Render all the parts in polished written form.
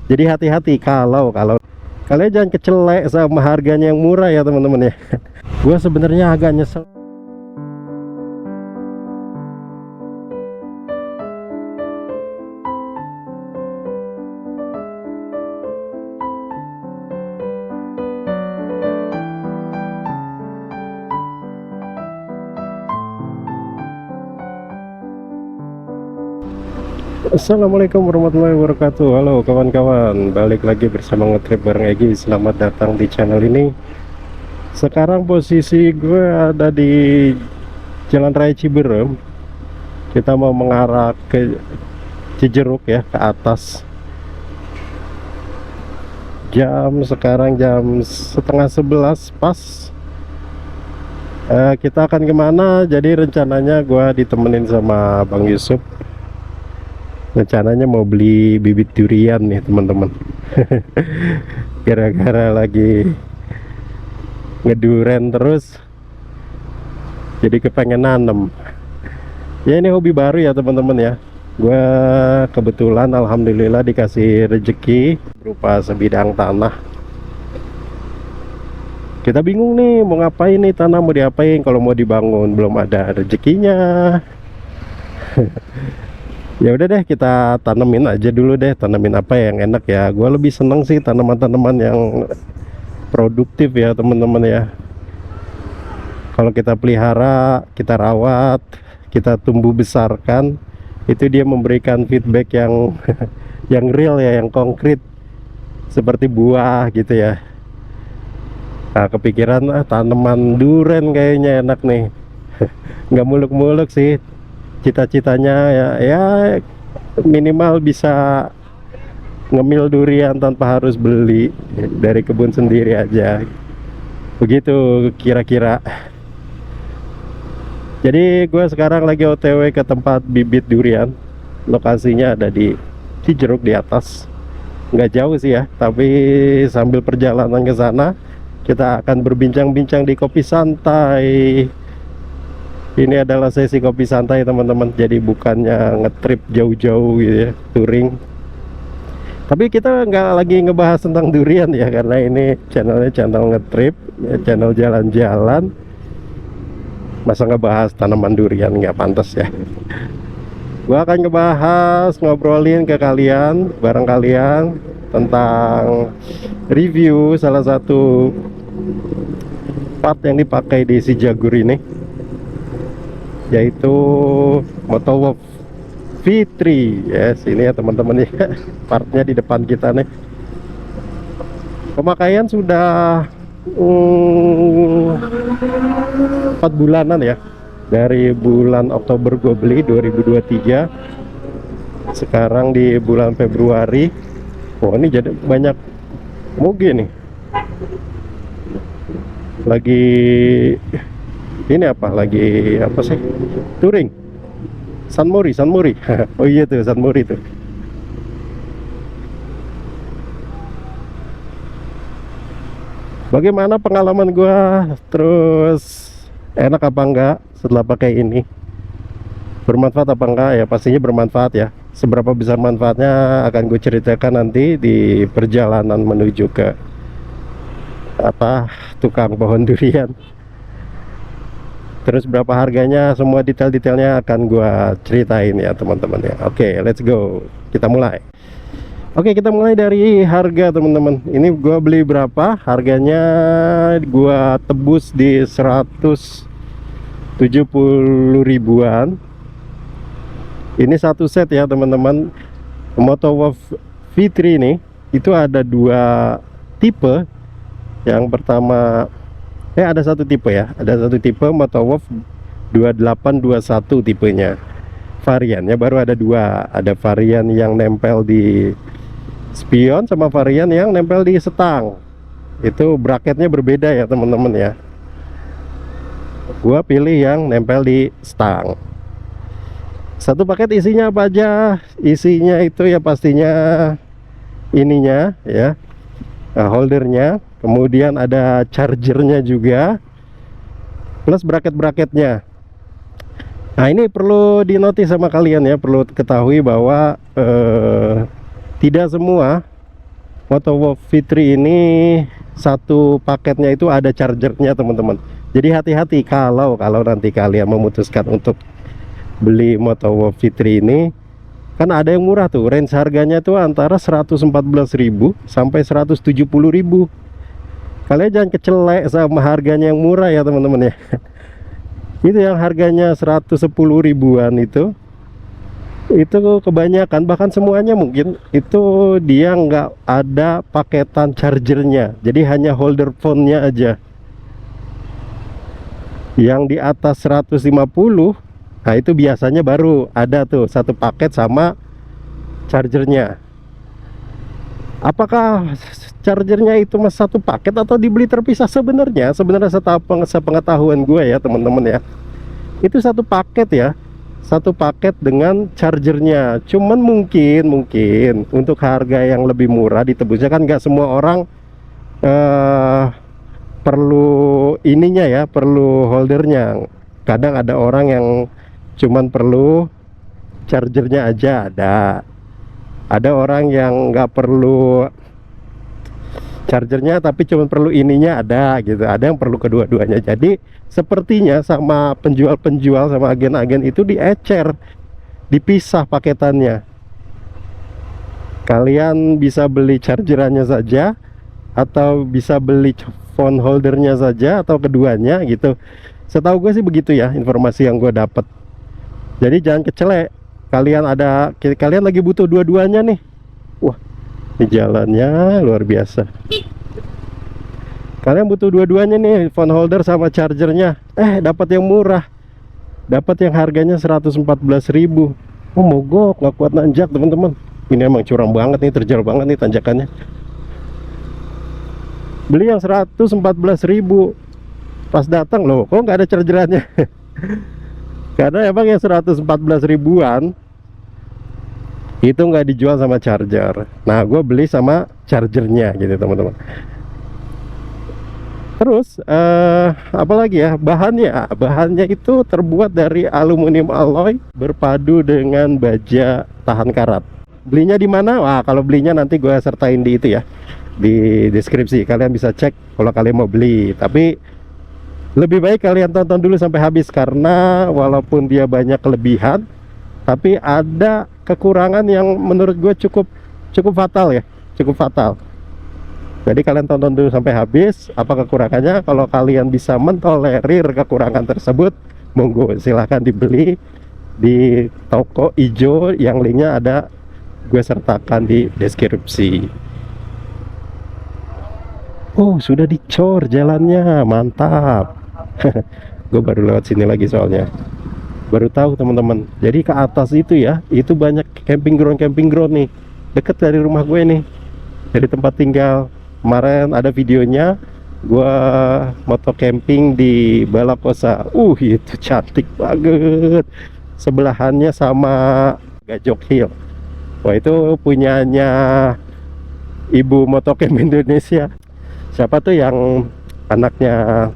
Jadi hati-hati kalau kalian jangan kecelek sama harganya yang murah ya teman-teman ya. Gue sebenarnya agak nyesel. Assalamualaikum warahmatullahi wabarakatuh. Halo kawan-kawan, balik lagi bersama Ngetrip bareng Egi. Selamat datang di channel ini. Sekarang posisi gue ada di Jalan Raya Ciberem. Kita mau mengarah ke Cijeruk ya, ke atas. Sekarang jam setengah 11 pas. Kita akan kemana? Jadi rencananya gue ditemenin sama Bang Yusuf. Rencananya mau beli bibit durian nih teman-teman. Gara-gara lagi ngeduren terus, jadi kepengen nanem. Ya ini hobi baru ya teman-teman ya. Gua kebetulan alhamdulillah dikasih rezeki berupa sebidang tanah. Kita bingung nih mau ngapain nih, tanah mau diapain. Kalau mau dibangun belum ada rezekinya. Ya udah deh, kita tanemin aja dulu deh. Tanemin apa yang enak ya. Gue lebih seneng sih tanaman-tanaman yang produktif ya teman-teman ya. Kalau kita pelihara, kita rawat, kita tumbuh besarkan, itu dia memberikan feedback yang yang real ya, yang konkret, seperti buah gitu ya. Nah kepikiran tanaman duren kayaknya enak nih. Nggak muluk-muluk sih. Cita-citanya ya minimal bisa ngemil durian tanpa harus beli, dari kebun sendiri aja. Begitu kira-kira. Jadi gue sekarang lagi OTW ke tempat bibit durian. Lokasinya ada di Cijeruk di atas. Nggak jauh sih ya, tapi sambil perjalanan ke sana kita akan berbincang-bincang di kopi santai. Ini adalah sesi kopi santai teman-teman, jadi bukannya ngetrip jauh-jauh gitu ya, touring. Tapi kita nggak lagi ngebahas tentang durian ya, karena ini channelnya channel ngetrip ya, channel jalan-jalan. Masa ngebahas tanaman durian, nggak pantas ya. Gua akan ngebahas, ngobrolin ke kalian, bareng kalian, tentang review salah satu part yang dipakai di si Jagur ini, yaitu Motowolf V3 yes, ini ya teman-teman ya. Partnya di depan kita nih. Pemakaian sudah 4 bulanan ya, dari bulan Oktober gue beli 2023, sekarang di bulan Februari. Oh ini jadi banyak moge nih, lagi ini lagi apa sih, touring Sunmori. Oh iya tuh Sunmori tuh. Bagaimana pengalaman gua, terus enak apa enggak setelah pakai ini, bermanfaat apa enggak? Ya pastinya bermanfaat ya. Seberapa besar manfaatnya akan gue ceritakan nanti di perjalanan menuju ke tukang pohon durian. Terus berapa harganya, semua detail-detailnya akan gua ceritain ya teman-teman ya. Oke, let's go. Kita mulai. Oke, kita mulai dari harga teman-teman. Ini gua beli berapa? Harganya gua tebus di 170 ribuan. Ini satu set ya teman-teman. Motowolf V3 ini itu ada dua tipe. Yang pertama ada satu tipe ya, ada satu tipe Motowolf 2821 tipenya. Variannya baru ada dua, ada varian yang nempel di spion sama varian yang nempel di setang. Itu bracketnya berbeda ya teman-teman ya. Gua pilih yang nempel di stang. Satu paket isinya apa aja? Isinya itu ya pastinya ininya ya, holdernya. Kemudian ada chargernya juga, plus bracket-bracketnya. Nah ini perlu dinotis sama kalian ya, perlu ketahui bahwa tidak semua Moto Wolf V3 ini satu paketnya itu ada chargernya teman-teman. Jadi hati-hati kalau nanti kalian memutuskan untuk beli Moto Wolf V3 ini, kan ada yang murah tuh, range harganya tuh antara 114.000 sampai 170.000. Kalian jangan kecelek sama harganya yang murah ya teman-teman ya. Itu yang harganya 110 ribuan itu kebanyakan, bahkan semuanya mungkin itu dia nggak ada paketan chargernya, jadi hanya holder phone-nya aja. Yang di atas 150, nah itu biasanya baru ada tuh satu paket sama chargernya. Apakah chargernya itu mas satu paket atau dibeli terpisah? Sebenarnya sepengetahuan gue ya teman-teman ya, itu satu paket ya, satu paket dengan chargernya. Cuman mungkin untuk harga yang lebih murah ditebusnya, kan nggak semua orang perlu ininya ya, perlu holdernya. Kadang ada orang yang cuman perlu chargernya aja, ada orang yang nggak perlu chargernya tapi cuma perlu ininya, ada gitu, ada yang perlu kedua-duanya. Jadi sepertinya sama penjual-penjual sama agen-agen itu diecer, dipisah paketannya. Kalian bisa beli chargerannya saja atau bisa beli phone holdernya saja atau keduanya gitu. Setahu gue sih begitu ya informasi yang gue dapat. Jadi jangan kecelek. Kalian lagi butuh dua-duanya nih. Wah, ini jalannya luar biasa. Kalian butuh dua-duanya nih, phone holder sama chargernya. Dapat yang murah. Dapat yang harganya 114.000. Oh, mogok, nggak kuat nanjak teman-teman. Ini emang curam banget nih, terjal banget nih tanjakannya. Beli yang 114.000. Pas datang loh, kok nggak ada chargerannya? Karena emang yang 114 ribuan itu nggak dijual sama charger. Nah, gue beli sama chargernya gitu teman-teman. Terus apalagi ya, bahannya itu terbuat dari aluminium alloy berpadu dengan baja tahan karat. Belinya di mana? Wah, kalau belinya nanti gue sertain di itu ya, di deskripsi. Kalian bisa cek kalau kalian mau beli. Tapi lebih baik kalian tonton dulu sampai habis, karena walaupun dia banyak kelebihan, tapi ada kekurangan yang menurut gue cukup fatal ya, cukup fatal. Jadi kalian tonton dulu sampai habis apa kekurangannya. Kalau kalian bisa mentolerir kekurangan tersebut, monggo silahkan dibeli di toko ijo yang linknya ada gue sertakan di deskripsi. Oh, sudah dicor jalannya, mantap. Gue baru lewat sini lagi soalnya, baru tahu teman-teman. Jadi ke atas itu ya, itu banyak camping ground nih, deket dari rumah gue nih, dari tempat tinggal. Kemarin ada videonya gue moto camping di Balakosa. Itu cantik banget, sebelahannya sama Gajok Hill. Wah, itu punyanya ibu motocamp Indonesia. Siapa tuh yang anaknya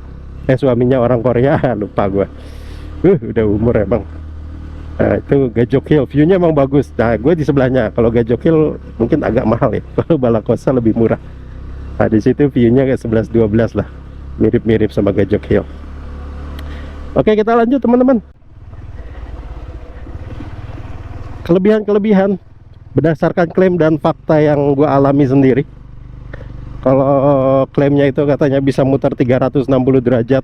suaminya orang Korea, lupa gue. Udah umur emang. Nah, itu Gajok Hill, view-nya emang bagus. Nah, gue di sebelahnya. Kalau Gajok Hill mungkin agak mahal ya. Kalau Balakosa lebih murah. Nah, di situ view-nya kayak 11-12 lah. Mirip-mirip sama Gajok Hill. Oke, kita lanjut teman-teman. Kelebihan-kelebihan berdasarkan klaim dan fakta yang gue alami sendiri. Kalau klaimnya itu katanya bisa muter 360 derajat,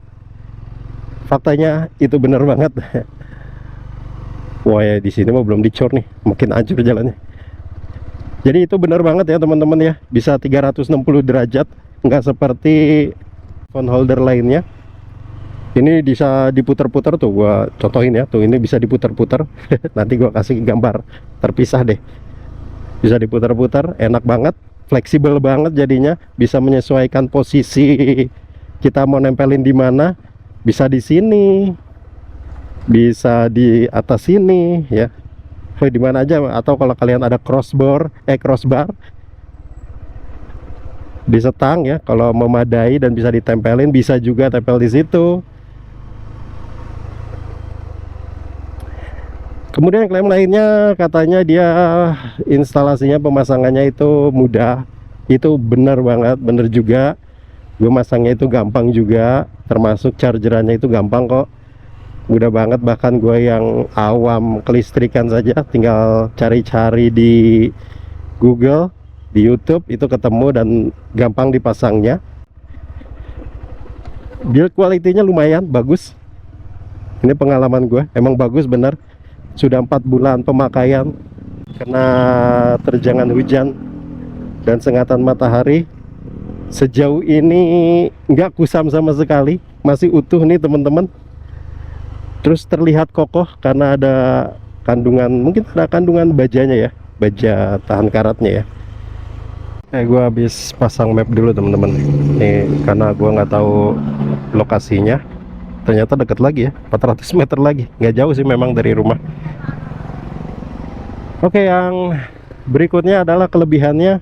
faktanya itu bener banget. Wah ya, di sini mah belum dicor nih, makin hancur jalannya. Jadi itu bener banget ya teman-teman ya, bisa 360 derajat, nggak seperti phone holder lainnya. Ini bisa diputar-putar tuh, gua contohin ya, tuh ini bisa diputar-putar. Nanti gua kasih gambar terpisah deh. Bisa diputar-putar, enak banget. Fleksibel banget jadinya, bisa menyesuaikan posisi kita mau nempelin di mana, bisa di sini, bisa di atas sini ya, di mana aja. Atau kalau kalian ada crossbar di setang ya, kalau memadai dan bisa ditempelin, bisa juga tempel di situ. Kemudian klaim lainnya katanya dia instalasinya, pemasangannya itu mudah, Itu benar banget, bener juga. Gue masangnya itu gampang juga, termasuk chargerannya itu gampang kok, mudah banget. Bahkan gue yang awam kelistrikan saja tinggal cari-cari di Google, di YouTube itu ketemu dan gampang dipasangnya. Build quality-nya lumayan bagus. Ini pengalaman gue, emang bagus bener. Sudah 4 bulan pemakaian, kena terjangan hujan dan sengatan matahari. Sejauh ini nggak kusam sama sekali, masih utuh nih teman-teman. Terus terlihat kokoh karena ada kandungan, mungkin ada kandungan bajanya ya, baja tahan karatnya ya. Gue habis pasang map dulu teman-teman. Nih karena gue nggak tahu lokasinya, ternyata deket lagi ya, 400 meter lagi, nggak jauh sih memang dari rumah. Oke, yang berikutnya adalah kelebihannya,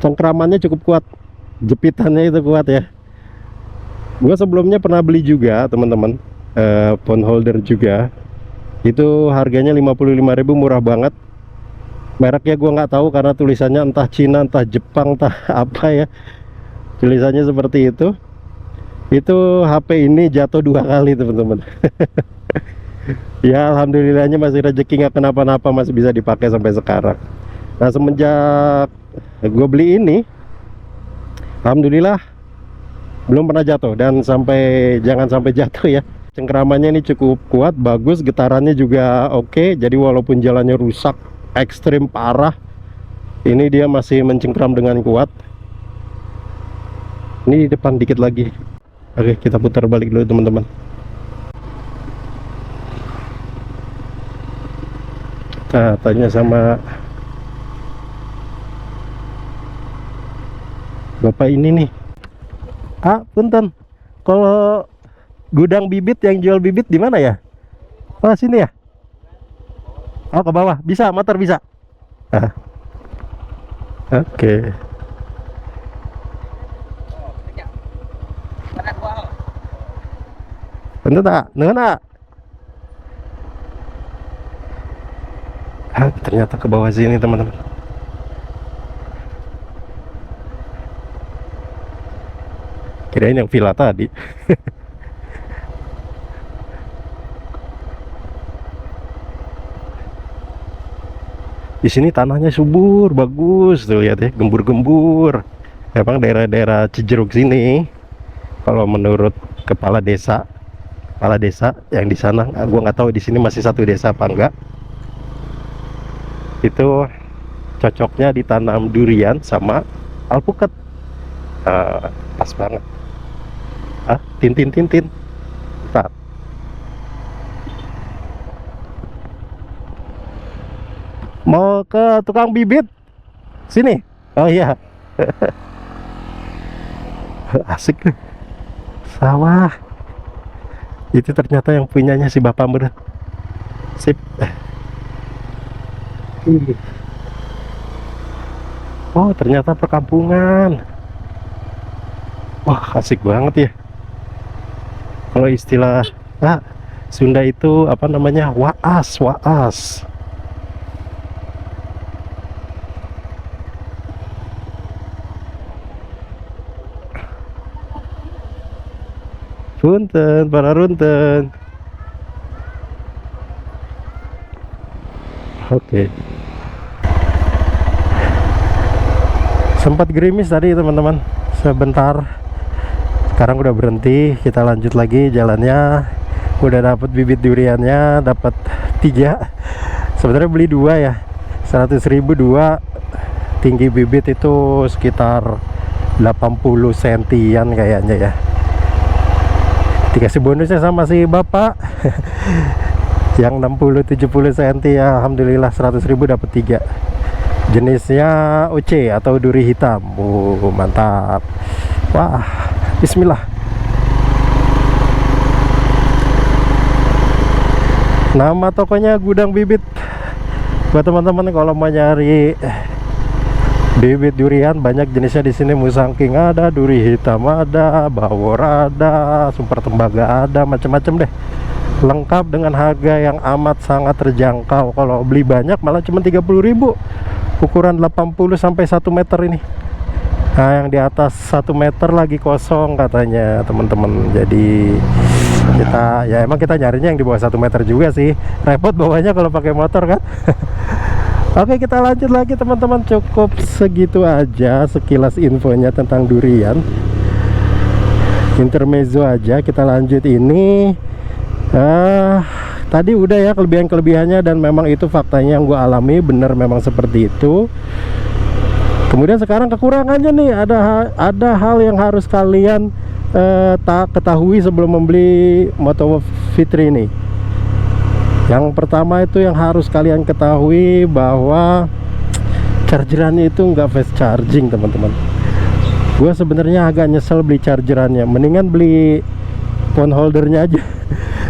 cengkramannya cukup kuat, jepitannya itu kuat ya. Gue sebelumnya pernah beli juga teman-teman, phone holder juga, itu harganya 55.000, murah banget. Mereknya gue nggak tahu karena tulisannya entah Cina, entah Jepang, entah apa ya, tulisannya seperti itu. Itu HP ini jatuh 2 kali teman-teman. Ya alhamdulillahnya masih rezeki, nggak kenapa-napa, masih bisa dipakai sampai sekarang. Nah semenjak gue beli ini, alhamdulillah belum pernah jatuh, dan jangan sampai jatuh ya. Cengkramannya ini cukup kuat, bagus, getarannya juga oke. Jadi walaupun jalannya rusak ekstrim parah, ini dia masih mencengkram dengan kuat. Ini di depan dikit lagi. Oke, kita putar balik dulu teman-teman. Nah, tanya sama bapak ini nih. Punten, kalau gudang bibit yang jual bibit di mana ya? Oh, sini ya? Oh, ke bawah. Bisa, motor bisa. Oke. Bentar tak? Nengah. Ternyata ke bawah sini teman-teman. Kirain yang villa tadi. Di sini tanahnya subur, bagus tuh, lihat ya, gembur-gembur. Emang daerah-daerah Cijeruk sini, kalau menurut kepala desa yang di sana, gua nggak tahu di sini masih satu desa apa enggak, itu cocoknya ditanam durian sama alpukat. Pas banget. Tintin. Bentar. Mau ke tukang bibit sini. Oh iya. Asik nih, sawah itu ternyata yang punyanya si bapak bener. Sip. Oh ternyata perkampungan. Wah asik banget ya. Kalau istilah Sunda itu apa namanya, waas. Punten, para runten. Oke. Sempat gerimis tadi teman-teman, sebentar. Sekarang udah berhenti, kita lanjut lagi jalannya. Udah dapat bibit duriannya, dapat 3. Sebenarnya beli 2 ya, 100.000 2. Tinggi bibit itu sekitar 80 sentian kayaknya ya. Dikasih bonusnya sama si bapak yang 60-70 cm ya. Alhamdulillah 100.000 dapat 3. Jenisnya OC atau duri hitam. Mantap. Wah, bismillah. Nama tokonya Gudang Bibit. Buat teman-teman kalau mau nyari bibit durian, banyak jenisnya di sini. Musang King ada, duri hitam ada, bawor ada, super tembaga ada, macam-macam deh. Lengkap dengan harga yang amat sangat terjangkau. Kalau beli banyak malah cuma 30.000. ukuran 80 sampai 1 meter ini. Nah, yang di atas 1 meter lagi kosong katanya teman-teman. Jadi kita ya emang kita nyarinya yang di bawah 1 meter juga sih. Repot bawanya kalau pakai motor kan. Oke, kita lanjut lagi teman-teman. Cukup segitu aja sekilas infonya tentang durian. Intermezzo aja, kita lanjut ini. Tadi udah ya kelebihan-kelebihannya, dan memang itu faktanya yang gue alami, bener memang seperti itu. Kemudian sekarang kekurangannya nih, ada hal yang harus kalian tak ketahui sebelum membeli Moto Fitri ini. Yang pertama itu yang harus kalian ketahui bahwa chargerannya itu nggak fast charging teman-teman. Gue sebenarnya agak nyesel beli chargerannya, mendingan beli phone holdernya aja.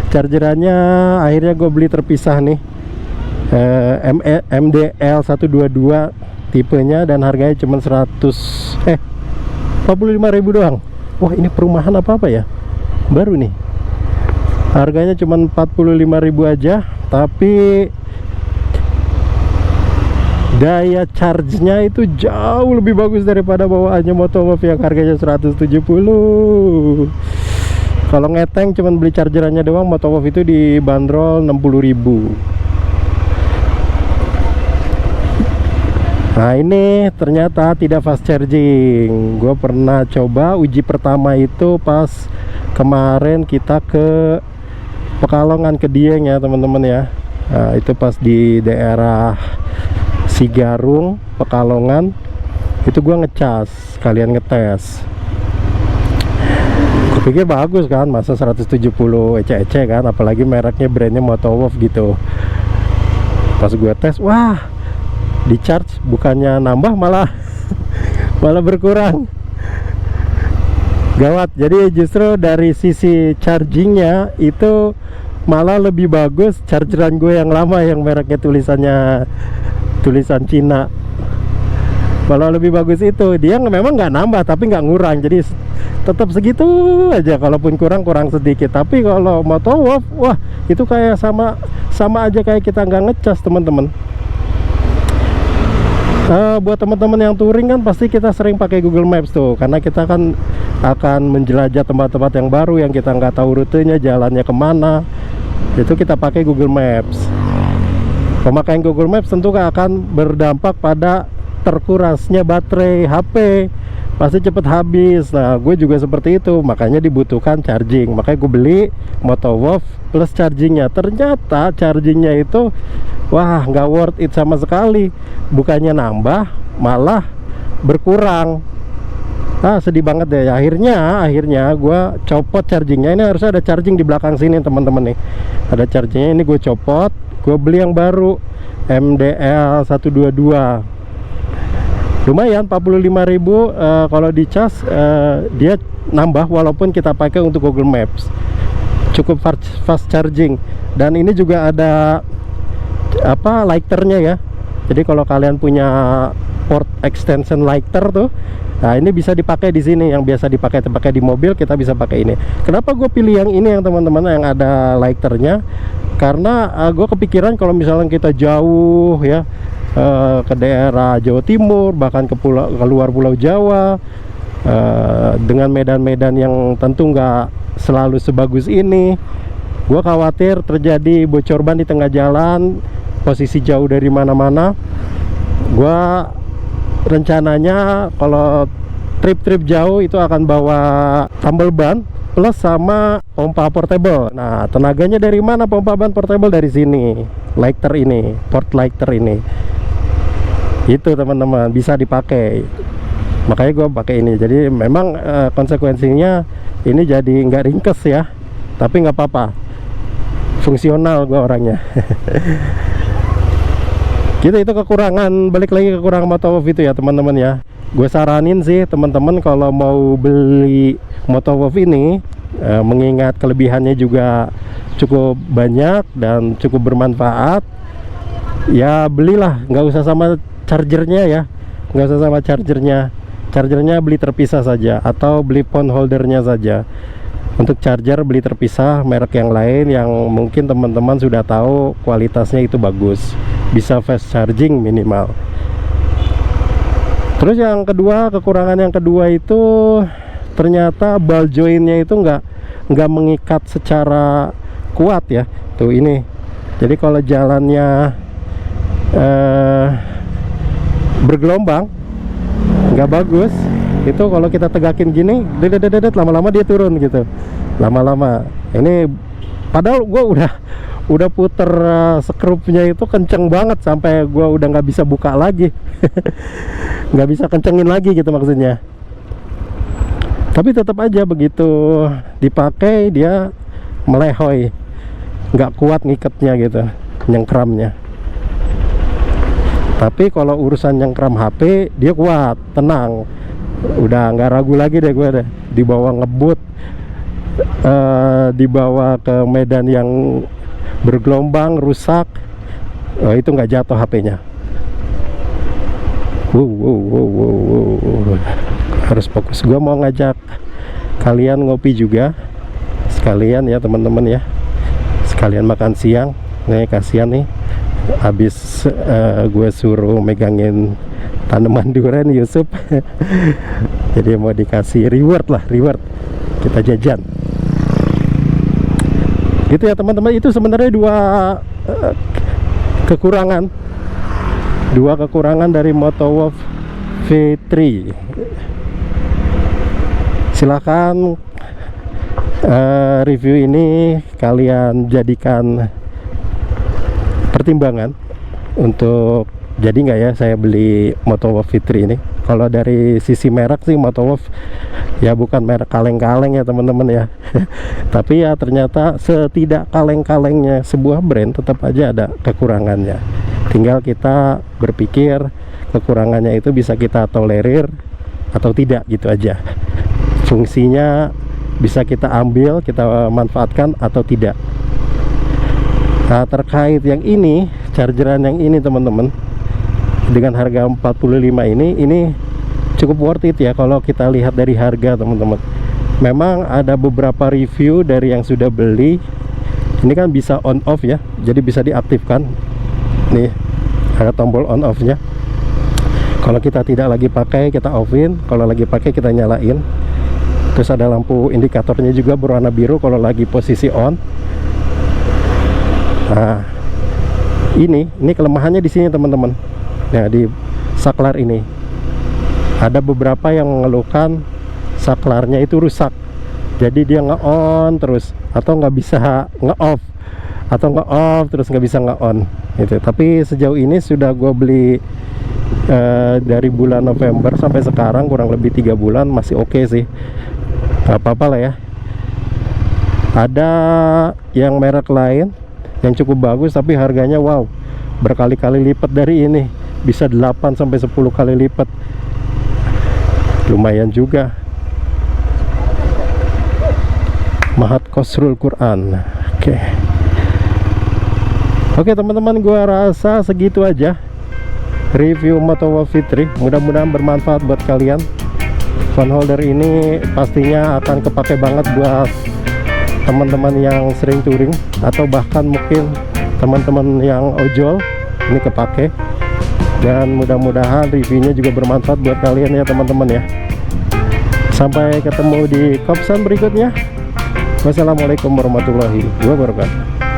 Chargerannya akhirnya gue beli terpisah nih, MDL 122 tipenya, dan harganya cuma 45.000 doang. Wah, ini perumahan apa ya, baru nih. Harganya cuma 45.000 aja, tapi daya charge-nya itu jauh lebih bagus daripada bawaannya Motovov yang harganya 170. Kalau ngeteng cuman beli chargerannya doang, Motovov itu dibanderol 60.000. Nah, ini ternyata tidak fast charging. Gue pernah coba uji pertama itu pas kemarin kita ke Pekalongan, ke Dieng ya teman-teman ya. Nah, itu pas di daerah Sigarung, Pekalongan. Itu gua ngecas, kalian ngetes. Kupikir bagus kan, masa 170 ece-ece kan, apalagi mereknya brandnya Motovov gitu. Pas gua tes, wah, di charge bukannya nambah malah malah berkurang. Gawat. Jadi justru dari sisi chargingnya itu malah lebih bagus chargeran gue yang lama, yang mereknya tulisan Cina. Malah lebih bagus itu. Dia memang nggak nambah tapi nggak ngurang, jadi tetap segitu aja. Kalaupun kurang sedikit. Tapi kalau Motovov, wah, itu kayak sama aja kayak kita nggak ngecas teman-teman. Buat teman-teman yang touring kan pasti kita sering pakai Google Maps tuh, karena kita kan akan menjelajah tempat-tempat yang baru yang kita nggak tahu rutenya, jalannya kemana. Itu kita pakai Google Maps. Pemakaian Google Maps tentu akan berdampak pada terkurasnya baterai HP, pasti cepet habis. Nah, gue juga seperti itu, makanya dibutuhkan charging. Makanya gue beli Motovov plus chargingnya. Ternyata chargingnya itu, wah, nggak worth it sama sekali. Bukannya nambah, malah berkurang. Sedih banget deh. Akhirnya gue copot chargingnya. Ini harusnya ada charging di belakang sini teman-teman nih. Ada chargingnya, ini gue copot. Gue beli yang baru, MDL 122. Lumayan, 45.000. Kalau dicas dia nambah walaupun kita pakai untuk Google Maps. Cukup fast charging. Dan ini juga ada lighternya ya. Jadi kalau kalian punya port extension lighter tuh, nah ini bisa dipakai di sini. Yang biasa dipakai di mobil, kita bisa pakai ini. Kenapa gue pilih yang ini yang teman-teman, yang ada lighternya? Karena gue kepikiran kalau misalnya kita jauh ya, ke daerah Jawa Timur, bahkan ke luar Pulau Jawa, dengan medan-medan yang tentu nggak selalu sebagus ini, gue khawatir terjadi bocor ban di tengah jalan, posisi jauh dari mana-mana. Gue rencananya kalau trip-trip jauh itu akan bawa tambal ban plus sama pompa portable. Nah, tenaganya dari mana pompa ban portable? Dari sini, lighter ini, port lighter ini. Itu teman-teman, bisa dipakai. Makanya gue pakai ini. Jadi memang konsekuensinya ini jadi nggak ringkes ya, tapi nggak apa-apa, fungsional gue orangnya. Gitu, itu kekurangan, balik lagi kekurangan Motovov itu ya teman-teman ya. Gue saranin sih teman-teman kalau mau beli Motovov ini, mengingat kelebihannya juga cukup banyak dan cukup bermanfaat, ya belilah, nggak usah sama chargernya ya, nggak usah sama chargernya beli terpisah saja, atau beli phone holdernya saja. Untuk charger beli terpisah merek yang lain yang mungkin teman-teman sudah tahu kualitasnya itu bagus, bisa fast charging minimal. Terus yang kedua, kekurangan yang kedua itu ternyata ball jointnya itu nggak mengikat secara kuat ya. Tuh ini. Jadi kalau jalannya bergelombang nggak bagus. Itu kalau kita tegakin gini, lama-lama dia turun gitu. Lama-lama. Ini padahal gue udah puter skrupnya itu kenceng banget sampai gue udah nggak bisa buka lagi. Nggak bisa kencengin lagi gitu maksudnya. Tapi tetap aja begitu dipakai dia melehoi, nggak kuat ngikatnya gitu, nyengkramnya. Tapi kalau urusan nyengkram HP dia kuat, tenang, udah nggak ragu lagi deh gue deh. Dibawa ngebut, dibawa ke medan yang bergelombang, rusak, itu nggak jatuh HP-nya. Harus fokus. Gue mau ngajak kalian ngopi juga sekalian ya teman-teman ya, sekalian makan siang. Nih kasihan nih, habis gue suruh megangin tanaman durian Yusuf. Jadi mau dikasih reward lah, reward, kita jajan gitu ya teman-teman. Itu sebenarnya dua kekurangan dari Motowolf V3. Silahkan review ini kalian jadikan pertimbangan untuk jadi nggak ya saya beli Motowolf V3 ini. Kalau dari sisi merek sih Motowolf ya bukan merek kaleng-kaleng ya teman-teman ya. Tapi ya ternyata setidak kaleng-kalengnya sebuah brand tetap aja ada kekurangannya. Tinggal kita berpikir kekurangannya itu bisa kita tolerir atau tidak gitu aja. Fungsinya bisa kita ambil, kita manfaatkan atau tidak. Nah terkait yang ini, chargeran yang ini teman-teman, dengan harga 45 ini cukup worth it ya kalau kita lihat dari harga teman-teman. Memang ada beberapa review dari yang sudah beli. Ini kan bisa on off ya, jadi bisa diaktifkan. Nih ada tombol on off nya. Kalau kita tidak lagi pakai kita offin, kalau lagi pakai kita nyalain. Terus ada lampu indikatornya juga berwarna biru kalau lagi posisi on. Nah ini kelemahannya di sini teman-teman. Nah di saklar ini ada beberapa yang mengeluhkan saklarnya itu rusak, jadi dia nge-on terus atau nggak bisa nge-off, atau nge-off terus nggak bisa nge-on gitu. Tapi sejauh ini sudah gue beli dari bulan November sampai sekarang kurang lebih 3 bulan masih oke sih, nggak apa-apa lah ya. Ada yang merek lain yang cukup bagus tapi harganya wow, berkali-kali lipat dari ini, bisa 8 sampai 10 kali lipat. Lumayan juga. Mahat Khosrul Quran. Oke teman-teman, gua rasa segitu aja review Motowolf V3. Mudah-mudahan bermanfaat buat kalian. Phone holder ini pastinya akan kepake banget buat teman-teman yang sering touring atau bahkan mungkin teman-teman yang ojol, ini kepake. Dan mudah-mudahan reviewnya juga bermanfaat buat kalian ya teman-teman ya. Sampai ketemu di Kopsan berikutnya. Wassalamualaikum warahmatullahi wabarakatuh.